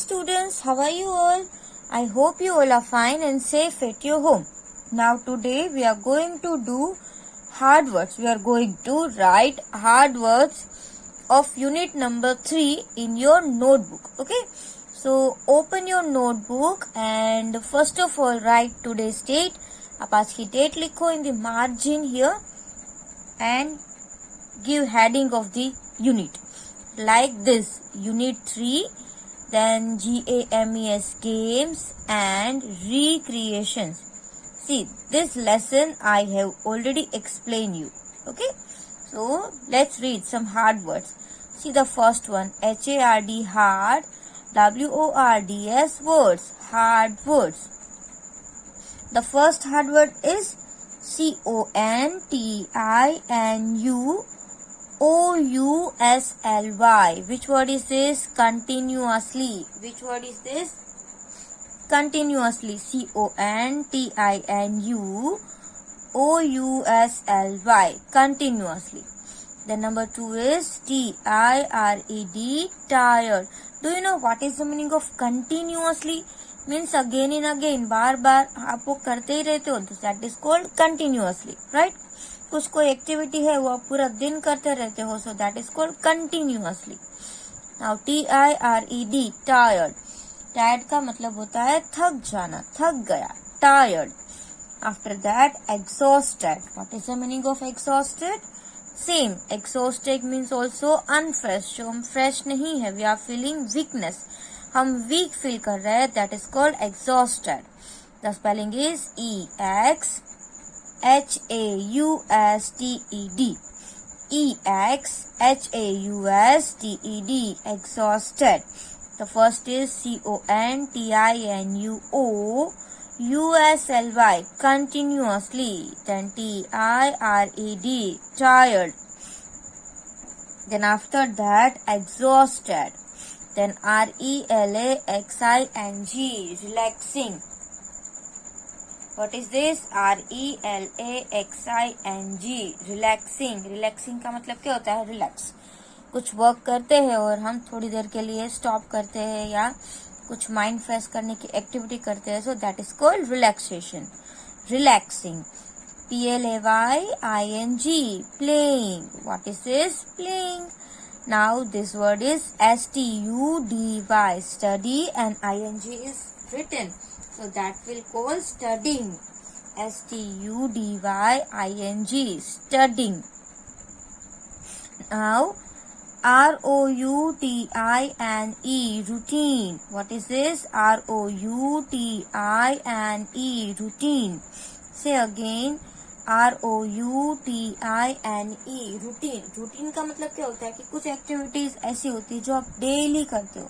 students, how are you all? I hope you all are fine and safe at your home. Now today we are going to do hard words. We are going to write hard words of unit number 3 in your notebook. Okay, so open your notebook and first of all write today's date. आप आज की date लिखो in the margin here and give heading of the unit like this: unit 3, then GAMES, games and recreations. See, this lesson I have already explained you. Okay, so let's read some hard words. See the first one: HARD, hard, WORDS, words, hard words. The first hard word is CONTINUOUSLY. Which word is this? Continuously. Which word is this? Continuously. CONTINUOUSLY. Continuously. Then number 2 is TIRED, tired. Do you know what is the meaning of continuously? Means again and again, बार बार आप वो करते ही रहते हो, तो that is called continuously, right? कुछ कोई activity है वो आप पूरा दिन करते रहते हो, so that is called continuously. Now TIRED, tired. Tired का मतलब होता है थक जाना, थक गया, tired. After that, exhausted. What is the meaning of exhausted? Same, exhausted means also unfresh. जो हम fresh नहीं है, we are feeling weakness. हम weak feel कर रहे हैं, that is called exhausted. The spelling is EXHAUSTED. EXHAUSTED, exhausted. The first is CONTINUOUSLY, continuously. Then TIRED, tired. Then after that, exhausted. Then RELAXING, relaxing. What is this? RELAXING, relaxing. Relaxing का मतलब क्या होता है? Relax. कुछ work करते हैं और हम थोड़ी देर के लिए स्टॉप करते हैं या कुछ माइंड फ्रेश करने की एक्टिविटी करते हैं, so that is called relaxation. Relaxing. PLAYING, playing. What is this? Playing. Now this word is STUDY, study, and ING is written, so that will call studying. STUDYING, studying. Now ROUTINE, routine. What is this? ROUTINE, routine. Say again, ROUTINE, routine. routine का मतलब क्या होता है कि कुछ activities ऐसी होती है जो आप डेली करते हो,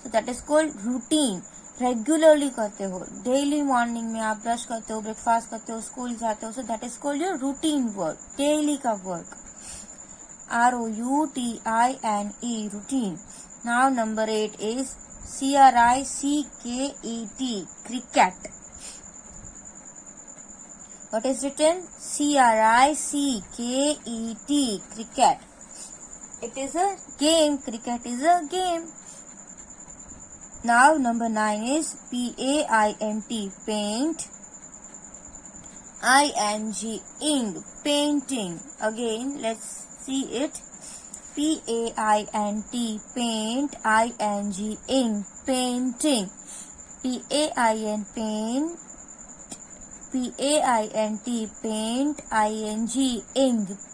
so that is called routine. Regularly करते हो, डेली मॉर्निंग में आप ब्रश करते हो, ब्रेकफास्ट करते हो, स्कूल जाते हो, so that is called your routine work, daily का work. ROUTINE, routine. Now number 8 is CRICKET, cricket. What is written? CRICKET, cricket. It is a game. Cricket is a game. Now number 9 is PAINT, paint. ING, painting. Again, let's see it. PAINT, paint. ING, painting. PAIN, paint. PAINT, paint. ING,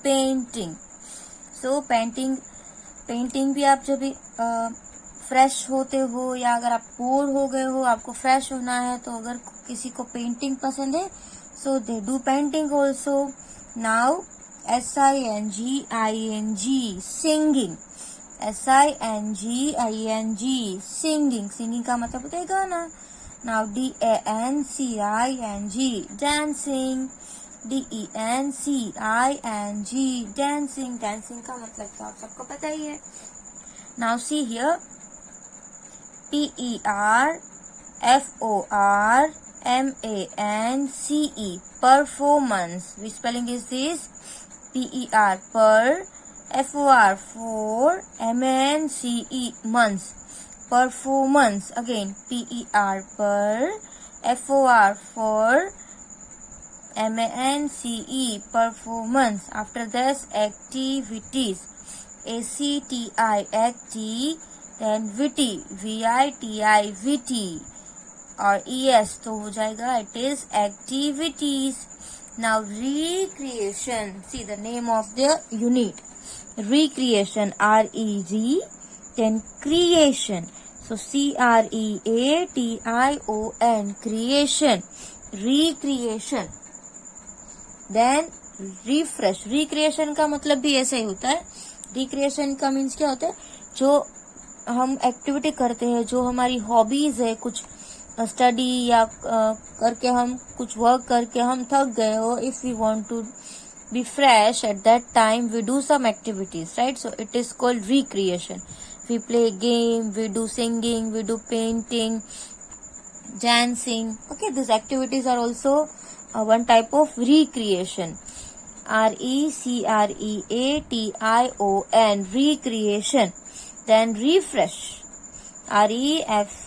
painting. So painting भी आप जब भी fresh होते हो या अगर आप bore हो गए हो, आपको फ्रेश होना है, तो अगर किसी को पेंटिंग पसंद है, so they do painting also. Now SINGING, singing. SINGING, singing. singing का मतलब होता है गाना. Now DANCING, dancing. DENCING, dancing. dancing का मतलब तो आप सबको पता ही है. Now see here, PERFORMANCE, performance. Which spelling is this? PER, per, FOR, for, MANCE, months. performance, again PER per, FOR for, MANCE performance. After this activities, ACTI acti, then VITI VITI VITI और ES तो हो जाएगा it is activities. Now recreation, see the name of the unit, recreation, REG, then creation, so CREATION, creation, recreation. Then refresh, recreation का मतलब भी ऐसा ही होता है. रिक्रिएशन का मीन्स क्या होता है, जो हम एक्टिविटी करते हैं, जो हमारी हॉबीज है, कुछ स्टडी या करके हम कुछ वर्क करके हम थक गए हो, if we want to be fresh at that time we do some activities, right? So it is called recreation. We play game, we do singing, we do painting, dancing. Okay, these activities are also one type of recreation. RECREATION, recreation. Then refresh, REFRESH,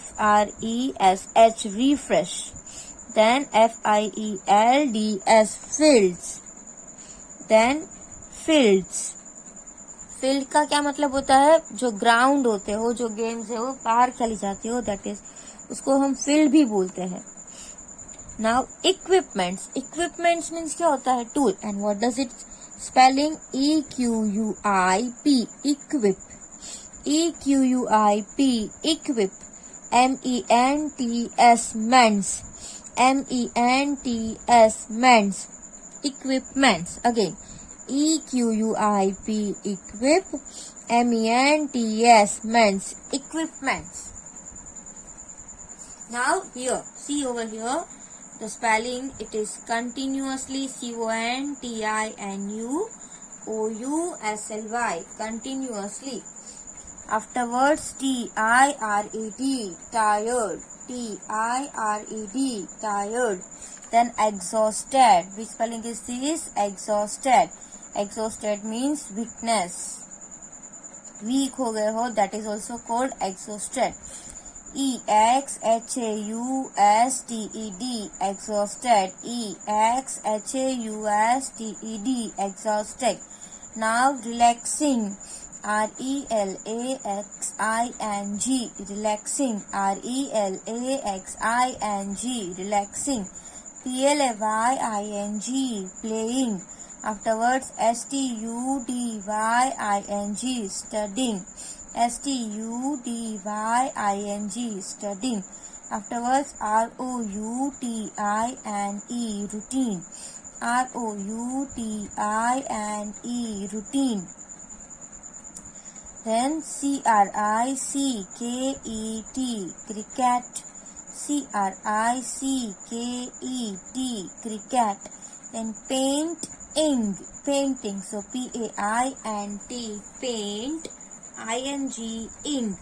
refresh. Then FIELDS, fields. Then fields, field का क्या मतलब होता है, जो ground होते हो, जो games है वो बाहर खेली जाती हो, दैट इज उसको हम फील्ड भी बोलते हैं. नाउ इक्विपमेंट्स, इक्विपमेंट्स मीन्स क्या होता है, tool. And what does it spelling, EQUIP, equip, EQUIP, equip. MENTS, mains, MENTS, mains, equipments. Again, EQUIP, equip, MENTS, means equipments. Now here, see over here, the spelling, it is continuously, CONTINUOUSLY, continuously. Afterwards, TIRED, tired, TIRED, tired. Then exhausted, which spelling is this, exhausted. Exhausted means weakness, weak हो गए हो, that is also called exhausted. EXHAUSTED, exhausted, EXHAUSTED, exhausted. Now relaxing, RELAXING, relaxing, RELAXING, relaxing. PLAYING, playing. Afterwards, STUDYING, studying, STUDYING, studying. Afterwards, ROUTINE, routine, ROUTINE, routine. Then CRICKET, cricket, CRICKET, cricket. Then painting, painting, so PAINT, paint, ING, ing,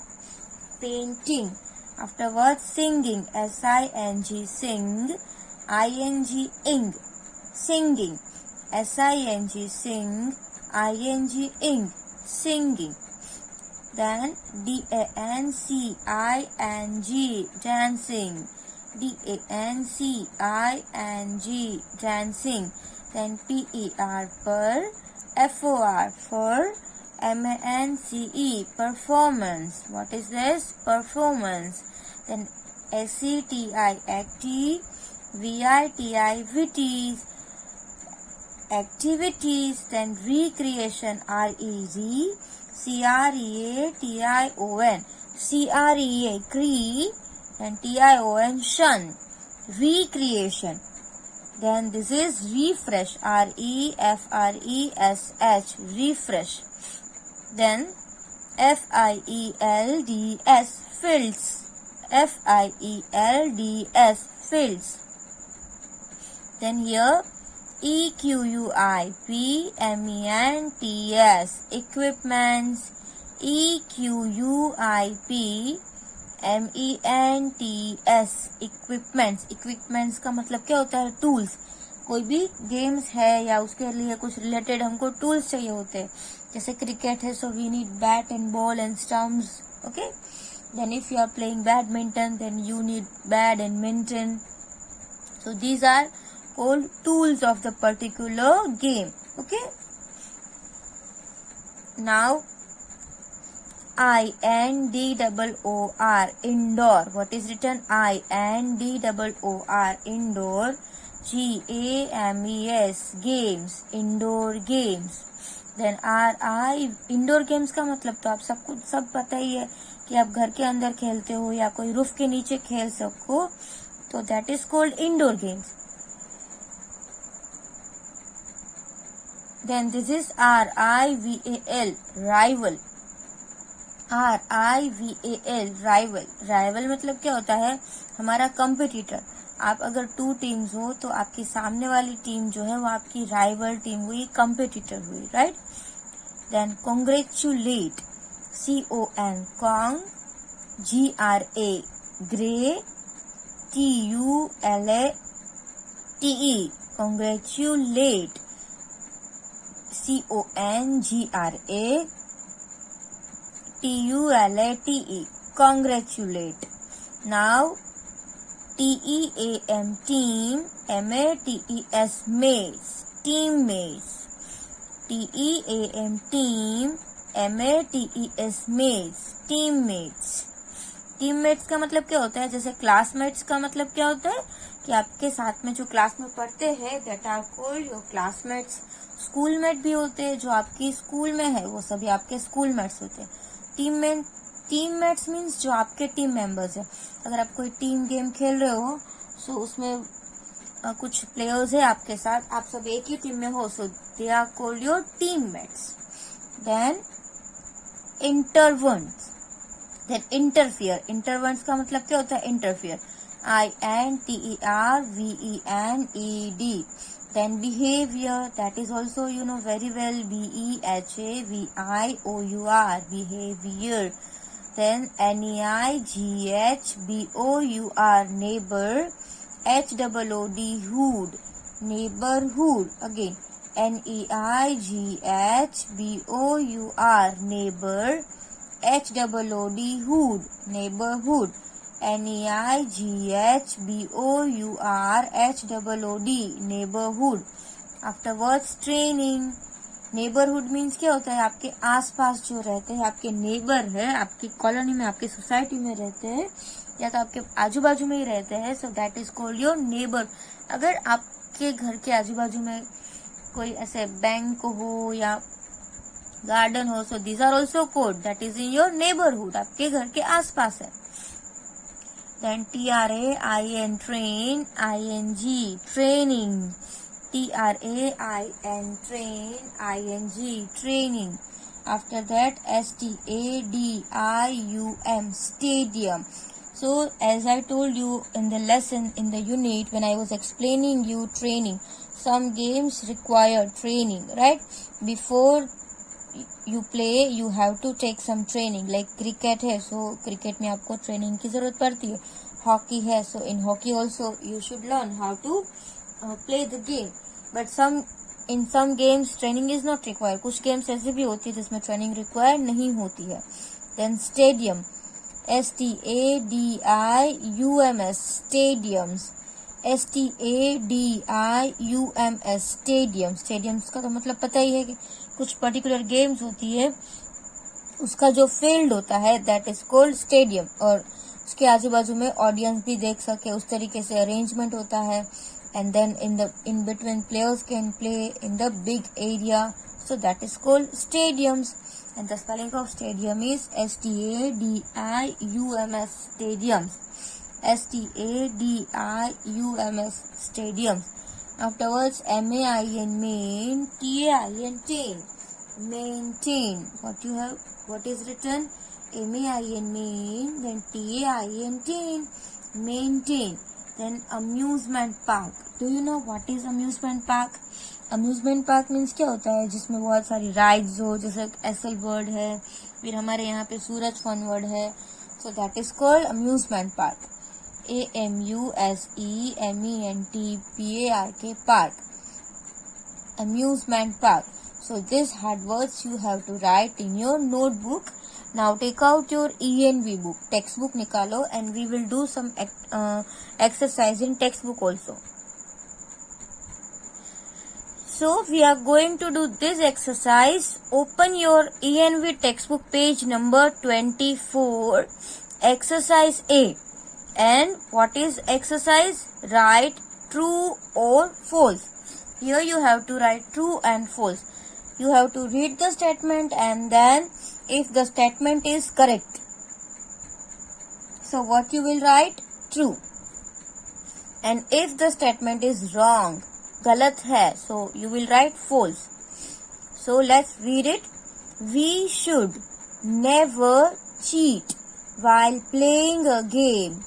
painting. Afterwards, singing, SING, sing, ING, ing, singing, SING, sing, ING, ing, singing. Then DANCING, dancing, DANCING, dancing. Then PER per, FOR for, MANCE, performance. What is this? Performance. Then ACTI, acti, VITI, vities, activities. Then recreation, REG, CREATION, CREA, cree, and TION, shun, recreation. Then this is refresh, REFRESH, refresh. Then FIELDS, fields, FIELDS, fields. Then here EQUIP, MENTS, equipments, EQUIP, MENTS, equipments. equipments का मतलब क्या होता है, tools. कोई भी games है या उसके लिए कुछ रिलेटेड हमको टूल्स चाहिए होते हैं. जैसे क्रिकेट है, so we need bat and ball and stumps. Okay, Then if you are playing badminton, then you need bat and minton. So these are called tools of the particular game. Okay. Now INDOOR, indoor. What is written? INDOOR, indoor. GAMES, games, indoor games. Then RI, indoor games का मतलब तो आप सबको सब पता ही है कि आप घर के अंदर खेलते हो या कोई रूफ के नीचे खेल सको, तो that is called indoor games. Then this is RIVAL, rival. RIVAL, rival. Rival मतलब क्या होता है? हमारा कंपिटिटर. आप अगर 2 टीम्स हो तो आपकी सामने वाली टीम जो है वो आपकी राइवल टीम हुई, कंपिटिटर हुई, right. Then congratulate, CON, cong, GRA, gra, TULATE, congratulate, CONGRA, TULATE, congratulate. Now TEAM, team, MATES, mates, teammates. TEAM, team, MATES, mates, teammates. Teammates का मतलब क्या होता है? जैसे क्लासमेट्स का मतलब क्या होता है कि आपके साथ में जो क्लास में पढ़ते हैं, that are called your classmates. Schoolmate भी होते हैं, जो आपकी स्कूल में है वो सभी आपके स्कूलमेट्स होते हैं. टीममेट्स मीन्स जो आपके टीम मेंबर्स है. अगर आप कोई टीम गेम खेल रहे हो, सो उसमें कुछ प्लेयर्स है आपके साथ, आप सब एक ही टीम में हो, so they are called your teammates. Then intervenes, then interfere. Intervenes का मतलब क्या होता है? Interfere, INTERVENED. Then behavior, that is also you know very well, BEHAVIOUR, behavior. Then NEIGHBOUR, neighbor, HOOD, hood, neighborhood. Again NEIGHBOUR, neighbor, HOOD, hood, neighborhood. NEIGHBOUR, neighborhood. Afterwards training. Neighbourhood means क्या होता है? आपके आसपास जो रहते हैं, आपके neighbour है, आपकी कॉलोनी में, आपकी सोसाइटी में रहते हैं, या तो आपके आजू बाजू में ही रहते हैं, सो that is called your neighbour. अगर आपके घर के आजू बाजू में कोई ऐसे बैंक हो या गार्डन हो, so these are also called, that is in your neighbourhood, आपके घर के आसपास है. Then TRAIN, train, ING, training. TRAIN, train, ING, training. After that STADIUM, stadium. So as I told you in the lesson, in the unit, when I was explaining you training, some games require training, right? Before you play, you have to take some training. Like cricket है, so cricket में आपको training की जरूरत पड़ती है. Hockey है, so in hockey also you should learn how to play the game. But in some games training is not required. कुछ games ऐसे भी होती है जिसमें training required नहीं होती है. Then stadium, STADIUMS, stadiums. STADIUMS, stadium. Stadiums का तो मतलब पता ही है कि कुछ पर्टिकुलर गेम्स होती है, उसका जो फील्ड होता है दैट इज कॉल्ड स्टेडियम, और उसके आजू बाजू में ऑडियंस भी देख सके, उस तरीके से अरेंजमेंट होता है. And then in between players can play in the big area, so that is called stadiums. And the spelling of stadium is STADIUMS, stadiums. STADIUMS, stadiums. Afterwards MAIN, main, TAIN, tain, maintain. What is written? MAIN, main, then TAIN, tain, maintain. Then amusement park. Do you know what is amusement park? Amusement park means क्या होता है? जिसमें बहुत सारी rides हो, जैसे acyl word है, फिर हमारे यहाँ पे सूरज फन वर्ड है, so that is called amusement park. AMUSEMENT park, amusement park. So these hard words you have to write in your notebook Now take out your ENV book, textbook निकालो, and we will do some exercise in textbook also. So we are going to do this exercise. Open your ENV textbook, page number 24, exercise A. And what is exercise? Write true or false. Here you have to write true and false. You have to read the statement and then if the statement is correct, so what you will write? True. And if the statement is wrong, गलत है, so you will write false. So let's read it. We should never cheat while playing a game.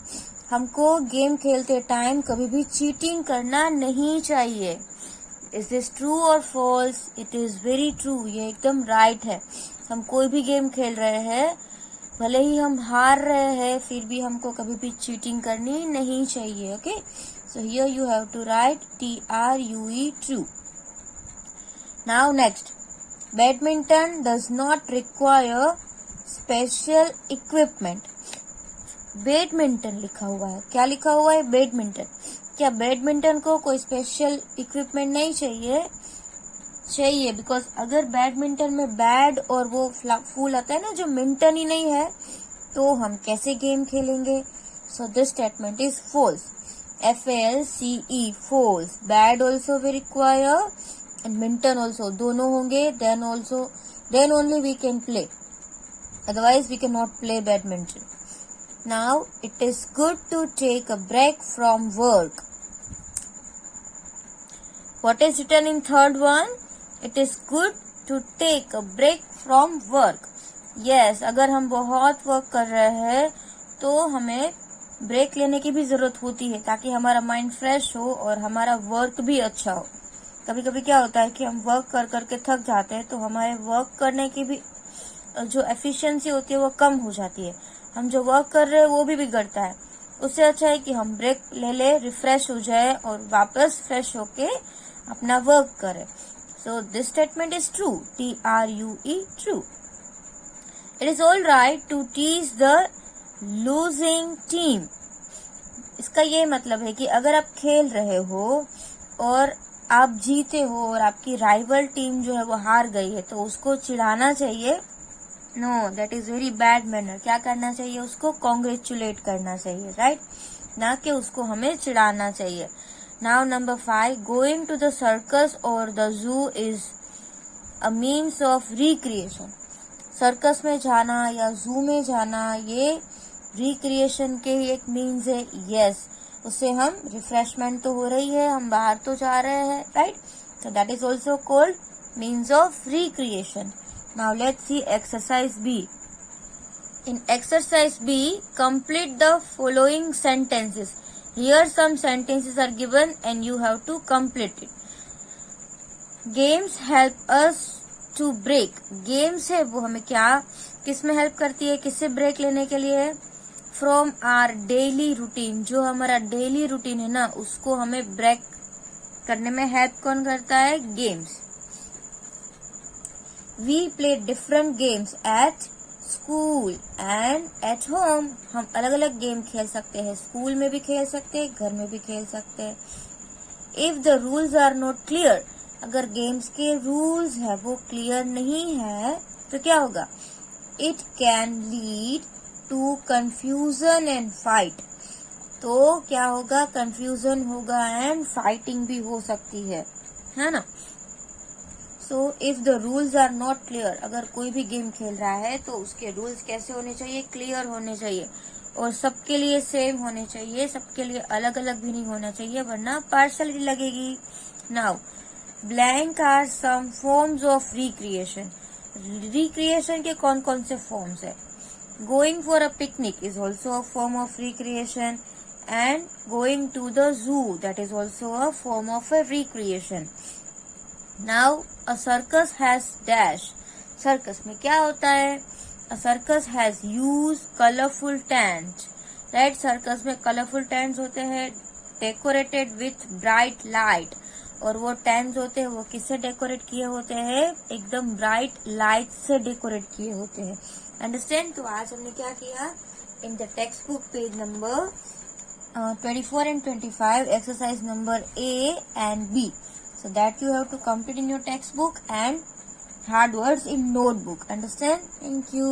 हमको game खेलते time कभी भी cheating करना नहीं चाहिए. Is this true or false? It is very true. ये एकदम राइट है. हम कोई भी गेम खेल रहे हैं, भले ही हम हार रहे हैं, फिर भी हमको कभी भी चीटिंग करनी नहीं चाहिए. Okay, so here you have to write TRUE, true. Now next, badminton does not require special equipment. Badminton लिखा हुआ है. क्या लिखा हुआ है? बैडमिंटन. क्या बैडमिंटन को कोई स्पेशल इक्विपमेंट नहीं चाहिए? चाहिए, बिकॉज अगर बैडमिंटन में बैड और वो फूल आता है ना, जो मिंटन ही नहीं है, तो हम कैसे गेम खेलेंगे? So this statement is false. FALCE, false. Bad also we require and minton also. दोनों होंगे, then only we can play. Otherwise we cannot play badminton. Now it is good to take a break from work. What is written in third one? It is good to take a break from work. Yes, अगर हम बहुत work कर रहे हैं तो हमें break लेने की भी जरूरत होती है, ताकि हमारा माइंड फ्रेश हो और हमारा वर्क भी अच्छा हो. कभी कभी क्या होता है कि हम वर्क कर करके थक जाते हैं, तो हमारे वर्क करने की भी जो एफिशिएंसी होती है वो कम हो जाती है. हम जो वर्क कर रहे हैं वो भी बिगड़ता है. उससे अच्छा है कि हम ब्रेक ले, रिफ्रेश हो जाए और वापस फ्रेश होके अपना वर्क करें. So this statement is true. TRUE, true. It is all right to tease the losing team. इसका ये मतलब है कि अगर आप खेल रहे हो और आप जीते हो और आपकी राइवल टीम जो है वो हार गई है, तो उसको चिढ़ाना चाहिए. No, that is very bad manner. क्या करना चाहिए? उसको कॉन्ग्रेचुलेट करना चाहिए, राइट? ना कि उसको हमें चिढ़ाना चाहिए. Now number 5, going to the circus और the zoo is a means of recreation. Circus में जाना या जू में जाना ये रिक्रिएशन के ही एक मीन्स है. यस, उससे हम रिफ्रेशमेंट तो हो रही है, हम बाहर तो जा रहे हैं, right? So that is also called means of recreation. Now let's see exercise B. In exercise B, complete the following sentences. Here some sentences are given and you have to complete it. Games help us to break. Games है वो हमें क्या, किस में help करती है, किससे break लेने के लिए? From our daily routine. जो हमारा डेली रूटीन है ना, उसको हमें ब्रेक करने में हेल्प कौन करता है? Games. We play different games at school and at home. हम अलग अलग गेम खेल सकते हैं, स्कूल में भी खेल सकते हैं, घर में भी खेल सकते हैं. If the rules are not clear. अगर गेम्स के रूल्स है वो क्लियर नहीं है तो क्या होगा? It can lead to confusion and fight. तो क्या होगा? कंफ्यूजन होगा एंड फाइटिंग भी हो सकती है ना? So if the rules are not clear. अगर कोई भी गेम खेल रहा है तो उसके रूल्स कैसे होने चाहिए? क्लियर होने चाहिए और सबके लिए सेम होने चाहिए, सबके लिए अलग अलग भी नहीं होना चाहिए, वरना पार्शलिटी लगेगी. Now blank are some forms of recreation. Recreation के कौन कौन से फॉर्म्स है? Going for a picnic is also a form of recreation and going to the zoo, that is also a form of a recreation. Now a circus has dash. Circus में क्या होता है? A circus has huge colourful tent, right? Circus में colourful tents होते हैं, decorated with bright light. और वो tense होते हैं वो किससे डेकोरेट किए होते हैं, एकदम ब्राइट लाइट से डेकोरेट किए होते हैं. अंडरस्टैंड. तो आज हमने क्या किया, in the text book page number 24 and 25, exercise number A and B. So that you have to complete in your textbook and hard words in notebook. Understand? Thank you.